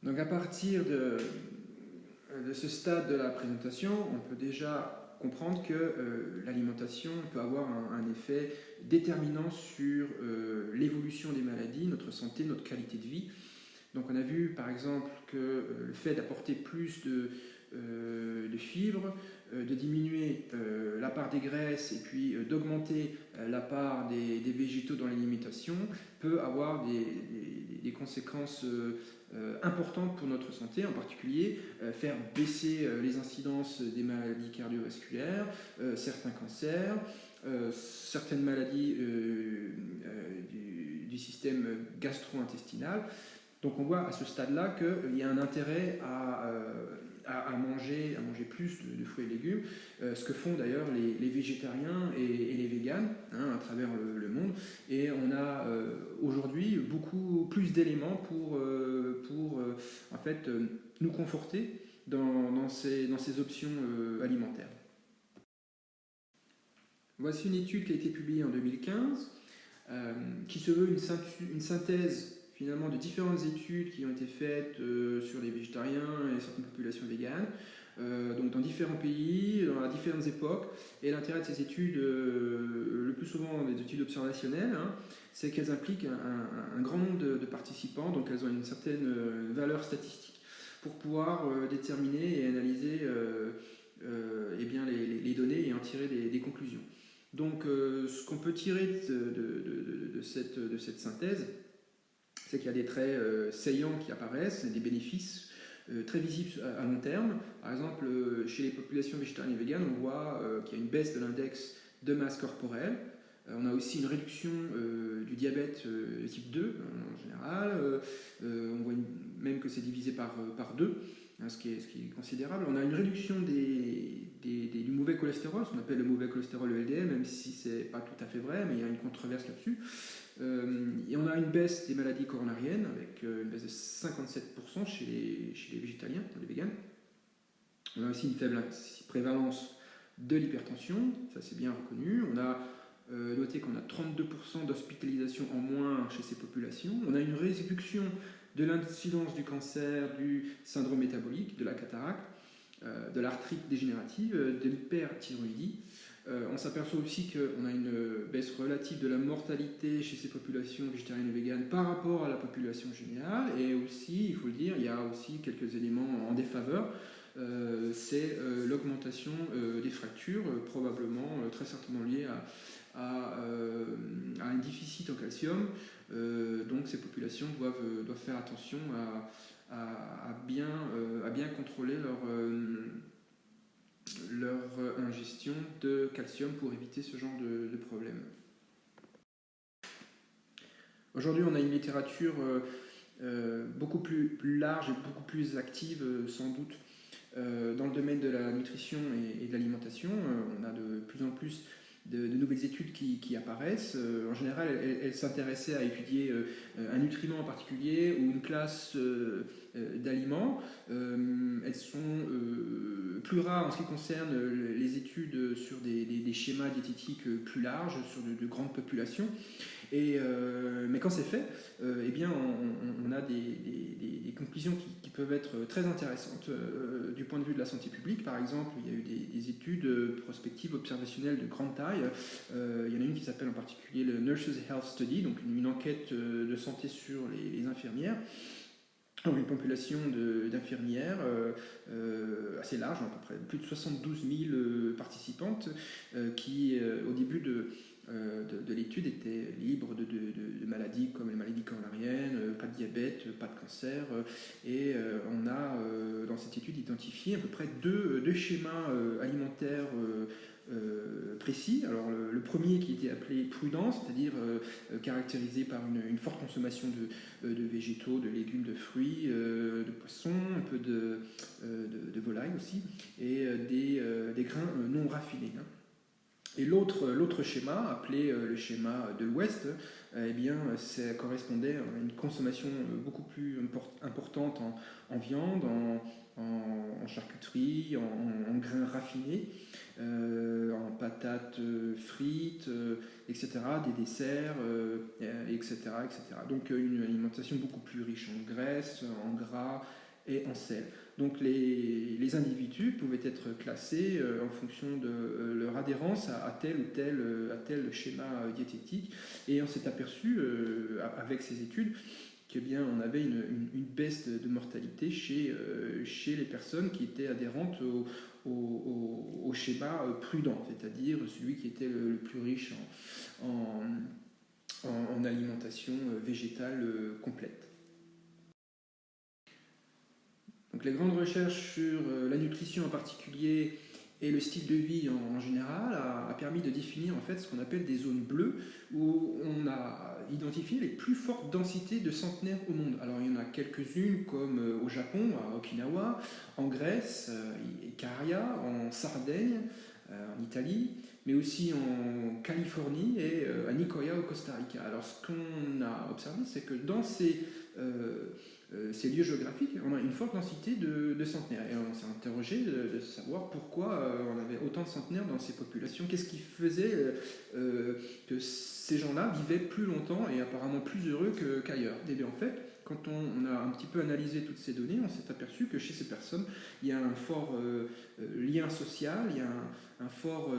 Donc à partir de ce stade de la présentation, on peut déjà comprendre que l'alimentation peut avoir un effet déterminant sur l'évolution des maladies, notre santé, notre qualité de vie. Donc on a vu par exemple que le fait d'apporter plus de fibres, de diminuer la part des graisses et puis d'augmenter la part des végétaux dans l'alimentation peut avoir des conséquences importantes pour notre santé, en particulier faire baisser les incidences des maladies cardiovasculaires, certains cancers, certaines maladies du système gastro-intestinal. Donc on voit à ce stade-là qu'il y a un intérêt à manger plus de fruits et légumes, ce que font d'ailleurs les végétariens et les véganes à travers le monde. Et on a aujourd'hui beaucoup plus d'éléments pour en fait, nous conforter dans ces options alimentaires. Voici une étude qui a été publiée en 2015 qui se veut une synthèse finalement de différentes études qui ont été faites sur les végétariens et certaines populations véganes, donc dans différents pays, dans différentes époques. Et l'intérêt de ces études, le plus souvent des études observationnelles, c'est qu'elles impliquent un grand nombre de participants, donc elles ont une certaine valeur statistique pour pouvoir déterminer et analyser eh bien, les données et en tirer des conclusions. Donc ce qu'on peut tirer de cette synthèse, c'est qu'il y a des traits saillants qui apparaissent, des bénéfices très visibles à long terme. Par exemple, chez les populations végétariennes et véganes, on voit qu'il y a une baisse de l'index de masse corporelle. On a aussi une réduction du diabète type 2 en général. On voit même que c'est divisé par 2, ce qui est considérable. On a une réduction du mauvais cholestérol, ce qu'on appelle le mauvais cholestérol, le LDL, même si ce n'est pas tout à fait vrai, mais il y a une controverse là-dessus. Et on a une baisse des maladies coronariennes avec une baisse de 57% chez les végétaliens, les véganes. On a aussi une faible prévalence de l'hypertension, ça c'est bien reconnu. On a noté qu'on a 32% d'hospitalisation en moins chez ces populations. On a une réduction de l'incidence du cancer, du syndrome métabolique, de la cataracte, de l'arthrite dégénérative, de l'hyperthyroïdie. On s'aperçoit aussi qu'on a une baisse relative de la mortalité chez ces populations végétariennes et véganes par rapport à la population générale. Et aussi, il faut le dire, il y a aussi quelques éléments en défaveur. C'est l'augmentation des fractures, probablement très certainement liée à un déficit en calcium. Donc ces populations doivent faire attention à bien contrôler leur ingestion de calcium pour éviter ce genre de problème. Aujourd'hui, on a une littérature beaucoup plus large et beaucoup plus active, sans doute, dans le domaine de la nutrition et de l'alimentation. On a de plus en plus de nouvelles études qui apparaissent. En général, elles s'intéressaient à étudier un nutriment en particulier ou une classe d'aliments. Elles sont plus rares en ce qui concerne les études sur des schémas diététiques plus larges, sur de grandes populations. Mais quand c'est fait, eh bien, on a des conclusions qui peuvent être très intéressantes du point de vue de la santé publique. Par exemple, il y a eu des études prospectives observationnelles de grande taille. Il y en a une qui s'appelle en particulier le Nurses Health Study, donc une enquête de santé sur les infirmières. Alors, une population d'infirmières assez large, à peu près plus de 72 000 participantes qui, au début de l'étude, étaient libres de maladies comme les maladies coronariennes, pas de diabète, pas de cancer. Et on a, dans cette étude, identifié à peu près deux schémas alimentaires précis. Alors le premier qui était appelé prudent, c'est-à-dire caractérisé par une forte consommation de végétaux, de légumes, de fruits, de poissons, un peu de volaille aussi, et des grains non raffinés. Et l'autre schéma, appelé le schéma de l'Ouest, eh bien, ça correspondait à une consommation beaucoup plus importante en viande, en charcuterie, en grains raffinés, en patates frites, etc., des desserts, etc., etc. Donc une alimentation beaucoup plus riche en graisse, en gras et en sel. Donc les individus pouvaient être classés en fonction de leur adhérence à tel schéma diététique. Et on s'est aperçu avec ces études que bien on avait une baisse de mortalité chez les personnes qui étaient adhérentes au schéma prudent, c'est-à-dire celui qui était le plus riche en alimentation végétale complète. Donc les grandes recherches sur la nutrition en particulier et le style de vie en général a permis de définir en fait ce qu'on appelle des zones bleues où on a identifié les plus fortes densités de centenaires au monde. Alors il y en a quelques-unes comme au Japon, à Okinawa, en Grèce, Ikaria, en Sardaigne, en Italie, mais aussi en Californie et à Nicoya au Costa Rica. Alors ce qu'on a observé, c'est que dans ces lieux géographiques, on a une forte densité de centenaires. Et on s'est interrogé de savoir pourquoi on avait autant de centenaires dans ces populations. Qu'est-ce qui faisait que ces gens-là vivaient plus longtemps et apparemment plus heureux qu'ailleurs. Et bien en fait, quand on a un petit peu analysé toutes ces données, on s'est aperçu que chez ces personnes, il y a un fort lien social, il y a un fort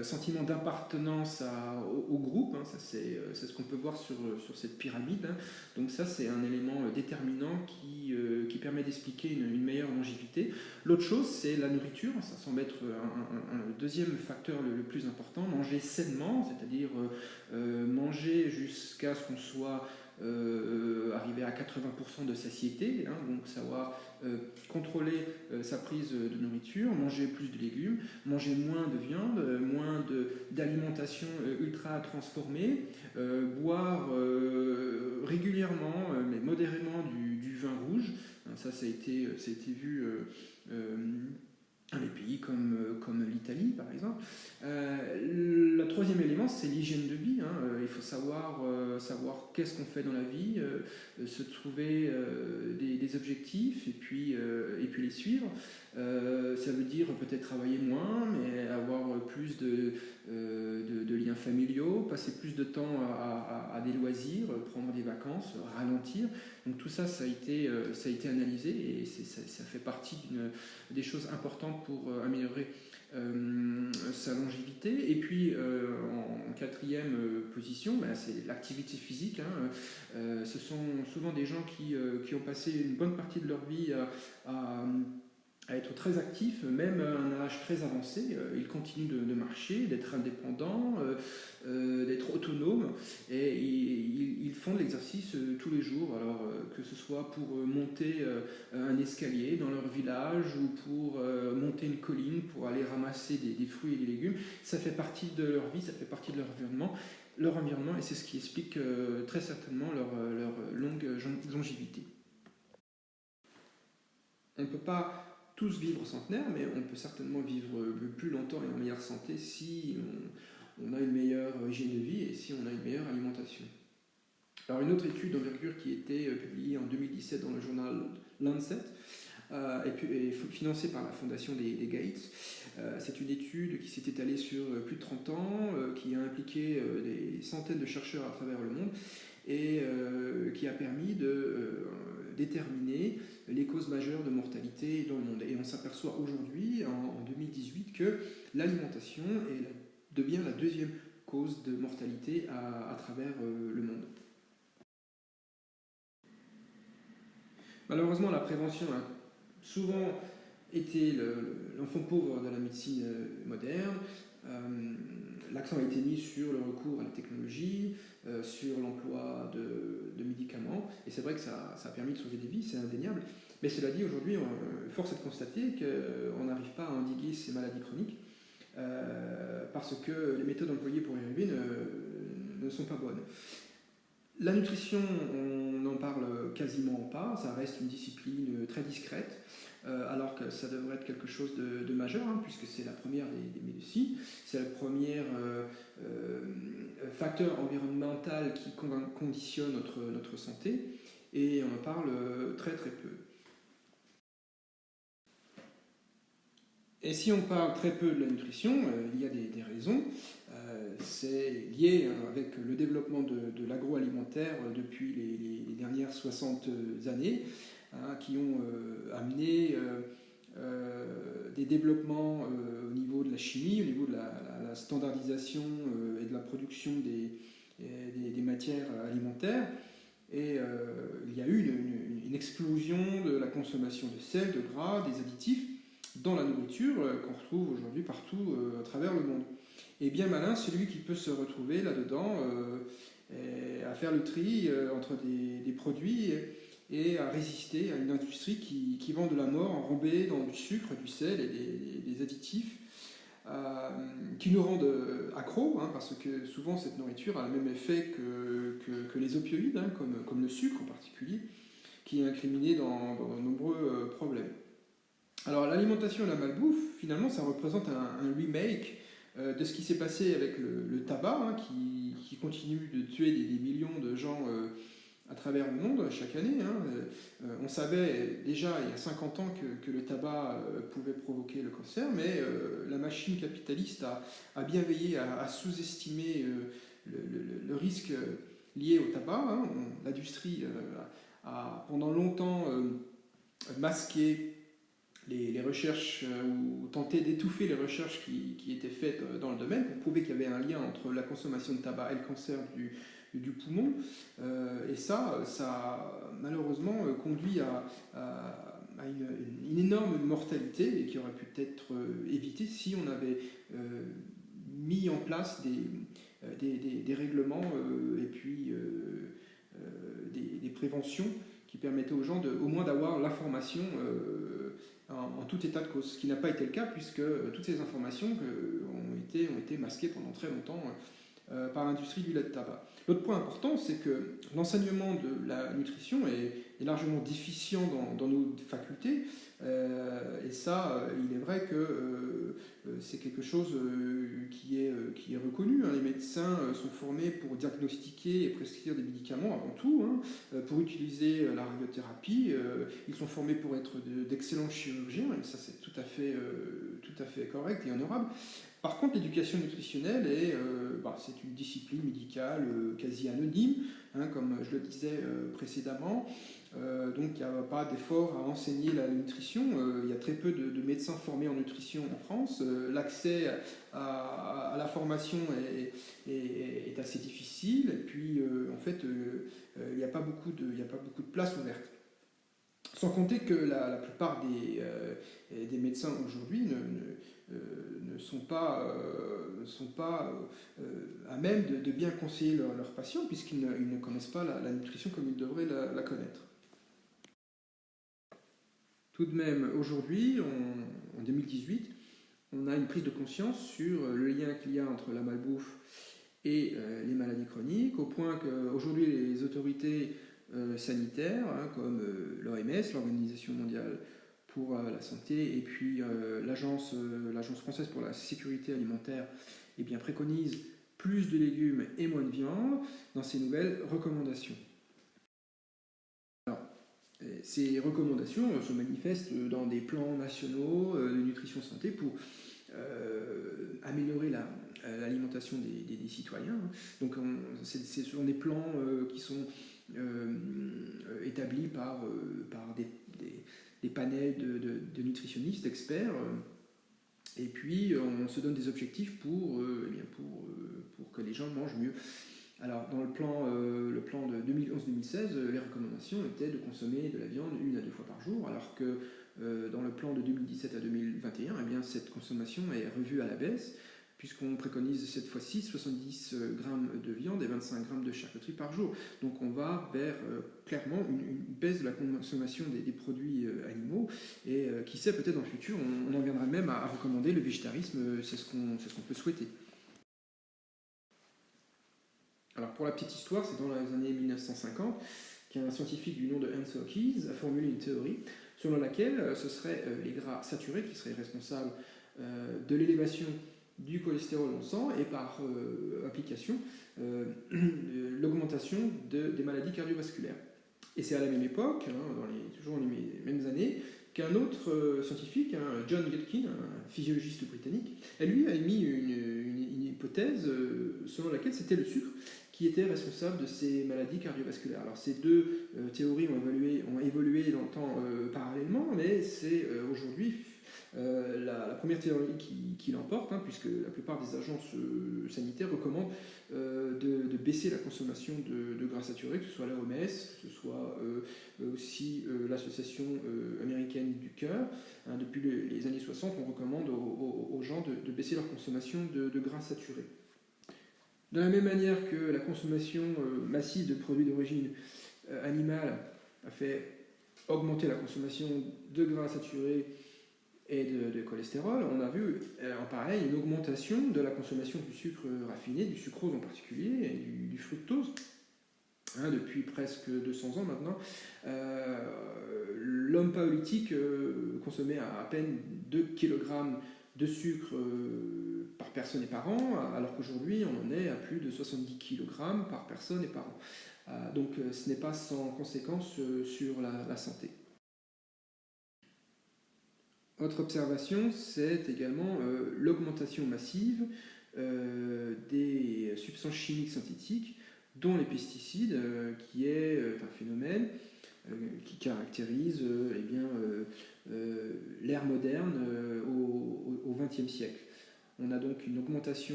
sentiment d'appartenance au groupe, hein, ça c'est ce qu'on peut voir sur cette pyramide, hein. Donc ça c'est un élément déterminant qui permet d'expliquer une meilleure longévité. L'autre chose c'est la nourriture, ça semble être un deuxième facteur le plus important, manger sainement, c'est-à-dire manger jusqu'à ce qu'on soit arrivé à 80% de satiété, hein, donc savoir contrôler sa prise de nourriture, manger plus de légumes, manger moins de viande, moins d'alimentation ultra transformée, boire régulièrement mais modérément du vin rouge. Ça a été vu dans les pays comme l'Italie par exemple. Le troisième élément c'est l'hygiène de vie, hein. Il faut savoir qu'est-ce qu'on fait dans la vie, se trouver des objectifs et puis les suivre. Ça veut dire peut-être travailler moins mais avoir plus de liens familiaux, passer plus de temps à des loisirs, prendre des vacances, ralentir. Donc tout ça, ça a été analysé et ça fait partie des choses importantes pour améliorer sa longévité. Et puis en quatrième position, c'est l'activité physique, hein. Ce sont souvent des gens qui ont passé une bonne partie de leur vie à être très actifs, même à un âge très avancé. Ils continuent de marcher, d'être indépendants, d'être autonomes, et ils font de l'exercice tous les jours, alors que ce soit pour monter un escalier dans leur village ou pour monter une colline pour aller ramasser des fruits et des légumes. Ça fait partie de leur vie, ça fait partie de leur environnement, et c'est ce qui explique très certainement leur longue longévité. On ne peut pas tous vivre centenaire, mais on peut certainement vivre plus longtemps et en meilleure santé si on a une meilleure hygiène de vie et si on a une meilleure alimentation. Alors une autre étude d'envergure qui a été publiée en 2017 dans le journal Lancet et financée par la fondation des Gates. C'est une étude qui s'est étalée sur plus de 30 ans, qui a impliqué des centaines de chercheurs à travers le monde et qui a permis de déterminer les causes majeures de mortalité dans le monde. Et on s'aperçoit aujourd'hui, en 2018, que l'alimentation devient la deuxième cause de mortalité à travers le monde. Malheureusement, la prévention a souvent été l'enfant pauvre de la médecine moderne. L'accent a été mis sur le recours à la technologie, sur l'emploi de médicaments, et c'est vrai que ça a permis de sauver des vies, c'est indéniable. Mais cela dit, aujourd'hui, force est de constater qu'on n'arrive pas à endiguer ces maladies chroniques parce que les méthodes employées pour y arriver ne sont pas bonnes. La nutrition, on en parle quasiment pas, ça reste une discipline très discrète, alors que ça devrait être quelque chose de majeur, hein, puisque c'est la première des médecines, c'est le premier facteur environnemental qui conditionne notre santé, et on en parle très très peu. Et si on parle très peu de la nutrition, il y a des raisons. C'est lié avec le développement de l'agroalimentaire depuis les dernières 60 années, hein, qui ont amené des développements au niveau de la chimie, au niveau de la standardisation et de la production des matières alimentaires. Et il y a eu une explosion de la consommation de sel, de gras, des additifs dans la nourriture qu'on retrouve aujourd'hui partout à travers le monde. Et bien malin celui qui peut se retrouver là-dedans à faire le tri entre des produits et à résister à une industrie qui vend de la mort enrobée dans du sucre, du sel et des additifs qui nous rendent accros, hein, parce que souvent cette nourriture a le même effet que les opioïdes, hein, comme le sucre en particulier, qui est incriminé dans de nombreux problèmes. Alors l'alimentation et la malbouffe, finalement, ça représente un remake de ce qui s'est passé avec le tabac, hein, qui continue de tuer des millions de gens à travers le monde chaque année. Hein. On savait déjà il y a 50 ans que le tabac pouvait provoquer le cancer, mais la machine capitaliste a bien veillé à sous-estimer le risque lié au tabac. Hein. L'industrie a pendant longtemps masqué les recherches ou tenter d'étouffer les recherches qui étaient faites dans le domaine pour prouver qu'il y avait un lien entre la consommation de tabac et le cancer du poumon. Et ça a malheureusement conduit à une énorme mortalité et qui aurait pu être évitée si on avait mis en place des règlements et puis des préventions qui permettaient aux gens au moins d'avoir l'information en tout état de cause, ce qui n'a pas été le cas puisque toutes ces informations ont été masquées pendant très longtemps par l'industrie du lait de tabac. L'autre point important, c'est que l'enseignement de la nutrition est largement déficient dans nos facultés, et ça, il est vrai que c'est quelque chose qui est reconnu. Hein. Les médecins sont formés pour diagnostiquer et prescrire des médicaments avant tout, hein, pour utiliser la radiothérapie. Ils sont formés pour être d'excellents chirurgiens, et ça c'est tout à fait correct et honorable. Par contre, l'éducation nutritionnelle c'est une discipline médicale quasi anonyme, hein, comme je le disais précédemment. Donc il n'y a pas d'effort à enseigner la nutrition. Il y a très peu de médecins formés en nutrition en France. L'accès à la formation est assez difficile. Et puis en fait, il n'y a pas beaucoup de places ouvertes. Sans compter que la plupart des médecins aujourd'hui ne sont pas à même de bien conseiller leurs patients puisqu'ils ne connaissent pas la nutrition comme ils devraient la connaître. Tout de même, aujourd'hui, en 2018, on a une prise de conscience sur le lien qu'il y a entre la malbouffe et les maladies chroniques, au point qu'aujourd'hui les autorités sanitaires, hein, comme l'OMS, l'Organisation mondiale pour la santé, et puis l'Agence française pour la sécurité alimentaire, préconisent plus de légumes et moins de viande dans ces nouvelles recommandations. Alors, ces recommandations se manifestent dans des plans nationaux de nutrition santé pour améliorer l'alimentation des citoyens. Donc ce sont des plans qui sont établis par des panels de nutritionnistes, d'experts, et puis on se donne des objectifs pour que les gens mangent mieux. Alors dans le plan de 2011-2016, les recommandations étaient de consommer de la viande 1 à 2 fois par jour, alors que dans le plan de 2017 à 2021, cette consommation est revue à la baisse, puisqu'on préconise cette fois-ci 70 grammes de viande et 25 grammes de charcuterie par jour. Donc on va vers clairement une baisse de la consommation des produits animaux, et qui sait, peut-être dans le futur, on en viendra même à recommander le végétarisme, c'est ce qu'on peut souhaiter. Alors pour la petite histoire, c'est dans les années 1950 qu'un scientifique du nom de Hans Hopkins a formulé une théorie selon laquelle ce seraient les gras saturés qui seraient responsables de l'élévation du cholestérol dans le sang et par application l'augmentation des maladies cardiovasculaires. Et c'est à la même époque, toujours dans les mêmes années, qu'un autre scientifique, John Yelkin, un physiologiste britannique, lui a émis une hypothèse selon laquelle c'était le sucre qui était responsable de ces maladies cardiovasculaires. Alors ces deux théories ont évolué dans le temps parallèlement, mais c'est aujourd'hui la première théorie qui l'emporte, puisque la plupart des agences sanitaires recommandent de baisser la consommation de gras saturés, que ce soit l'OMS, que ce soit aussi l'Association américaine du cœur. Depuis les années 60, on recommande aux gens de baisser leur consommation de gras saturés. De la même manière que la consommation massive de produits d'origine animale a fait augmenter la consommation de gras saturés et de cholestérol, on a vu en parallèle une augmentation de la consommation du sucre raffiné, du sucrose en particulier, et du fructose. Depuis presque 200 ans maintenant, l'homme paléolithique consommait à peine 2 kg de sucre par personne et par an, alors qu'aujourd'hui on en est à plus de 70 kg par personne et par an. Donc ce n'est pas sans conséquence sur la santé. Autre observation, c'est également l'augmentation massive des substances chimiques synthétiques, dont les pesticides, qui est un phénomène qui caractérise l'ère moderne au XXe siècle. On a donc une augmentation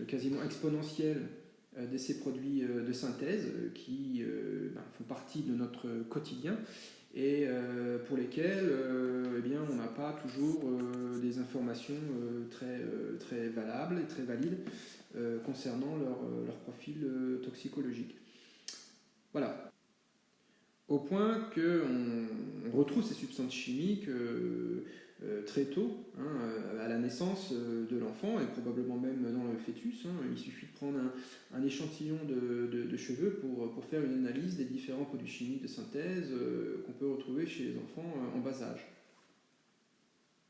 quasiment exponentielle de ces produits de synthèse qui font partie de notre quotidien et pour lesquels on n'a pas toujours des informations très valables et très valides concernant leur profil toxicologique. Voilà. Au point qu'on retrouve ces substances chimiques très tôt, à la naissance de l'enfant et probablement même dans le fœtus. Il suffit de prendre un échantillon de cheveux pour faire une analyse des différents produits chimiques de synthèse qu'on peut retrouver chez les enfants en bas âge.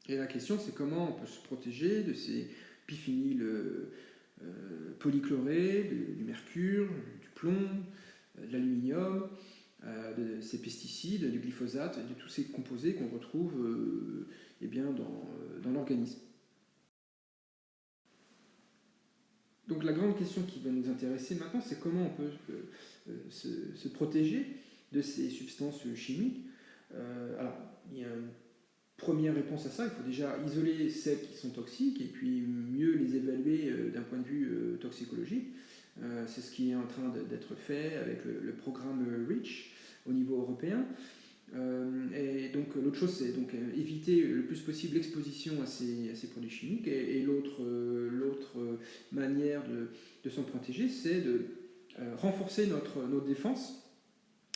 Et la question, c'est comment on peut se protéger de ces biphényles polychlorés, du mercure, du plomb, de l'aluminium, de ces pesticides, du glyphosate, de tous ces composés qu'on retrouve dans l'organisme. Donc la grande question qui va nous intéresser maintenant, c'est comment on peut se protéger de ces substances chimiques. Alors, il y a une première réponse à ça, il faut déjà isoler celles qui sont toxiques et puis mieux les évaluer d'un point de vue toxicologique. C'est ce qui est en train d'être fait avec le programme REACH au niveau européen. Et donc l'autre chose, c'est donc éviter le plus possible l'exposition à ces produits chimiques. Et l'autre manière de s'en protéger, c'est de renforcer nos défenses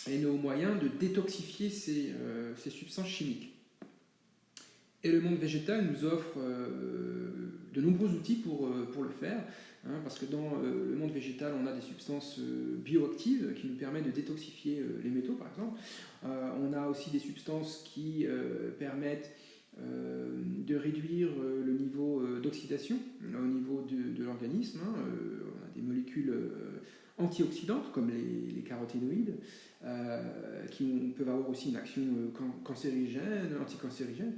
et nos moyens de détoxifier ces substances chimiques. Et le monde végétal nous offre de nombreux outils pour le faire, parce que dans le monde végétal, on a des substances bioactives qui nous permettent de détoxifier les métaux, par exemple. On a aussi des substances qui permettent de réduire le niveau d'oxydation au niveau de l'organisme. On a des molécules antioxydantes, comme les caroténoïdes, qui peuvent avoir aussi une action cancérigène, anticancérigène.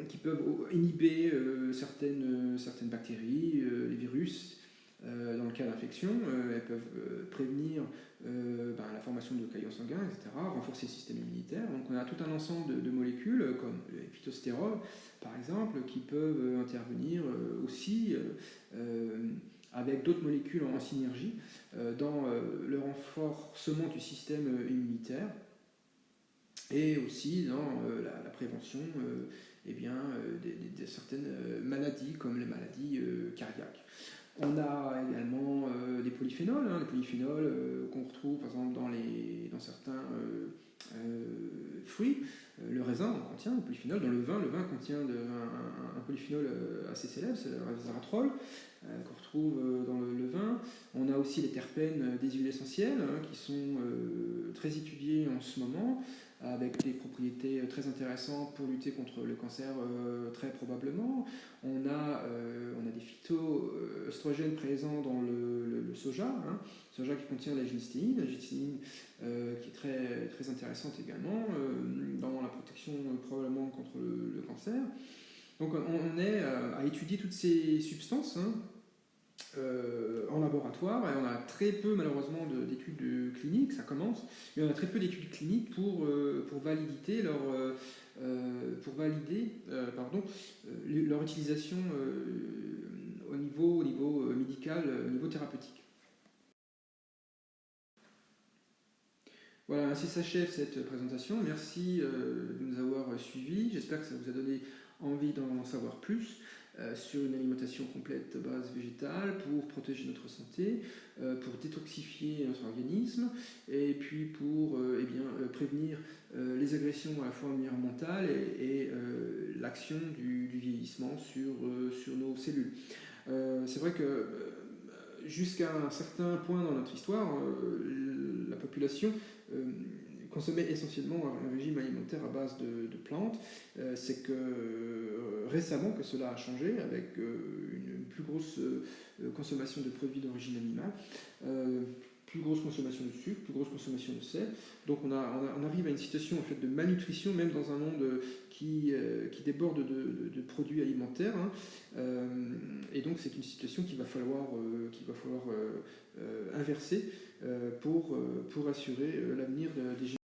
Qui peuvent inhiber certaines bactéries, les virus, dans le cas d'infection. Elles peuvent prévenir la formation de caillots sanguins, etc., renforcer le système immunitaire. Donc on a tout un ensemble de molécules, comme les phytostérols, par exemple, qui peuvent intervenir aussi avec d'autres molécules en synergie dans le renforcement du système immunitaire. Et aussi dans la prévention de certaines maladies, comme les maladies cardiaques. On a également des polyphénols, les polyphénols qu'on retrouve par exemple dans certains fruits, Le raisin en contient un polyphénol. Dans le vin contient un polyphénol assez célèbre, c'est le resveratrol, qu'on retrouve dans le vin. On a aussi les terpènes des huiles essentielles, qui sont très étudiées en ce moment, avec des propriétés très intéressantes pour lutter contre le cancer, très probablement. On a des phytoestrogènes présents dans le soja, soja qui contient la glycine, qui est très, très intéressante également dans la protection probablement contre le cancer. Donc on est à étudier toutes ces substances en laboratoire, et on a très peu malheureusement d'études cliniques, ça commence, mais on a très peu d'études cliniques pour valider leur utilisation au niveau médical, au niveau thérapeutique. Voilà, ainsi s'achève cette présentation. Merci de nous avoir suivis. J'espère que ça vous a donné envie d'en savoir plus sur une alimentation complète à base végétale pour protéger notre santé, pour détoxifier notre organisme et puis pour prévenir les agressions à la fois environnementales et l'action du vieillissement sur nos cellules. C'est vrai que jusqu'à un certain point dans notre histoire, la population consommait essentiellement un régime alimentaire à base de plantes. C'est que récemment que cela a changé avec une plus grosse consommation de produits d'origine animale, plus grosse consommation de sucre, plus grosse consommation de sel. Donc on arrive à une situation en fait de malnutrition, même dans un monde qui déborde de produits alimentaires. Et donc c'est une situation qu'il va falloir inverser pour assurer l'avenir des générations.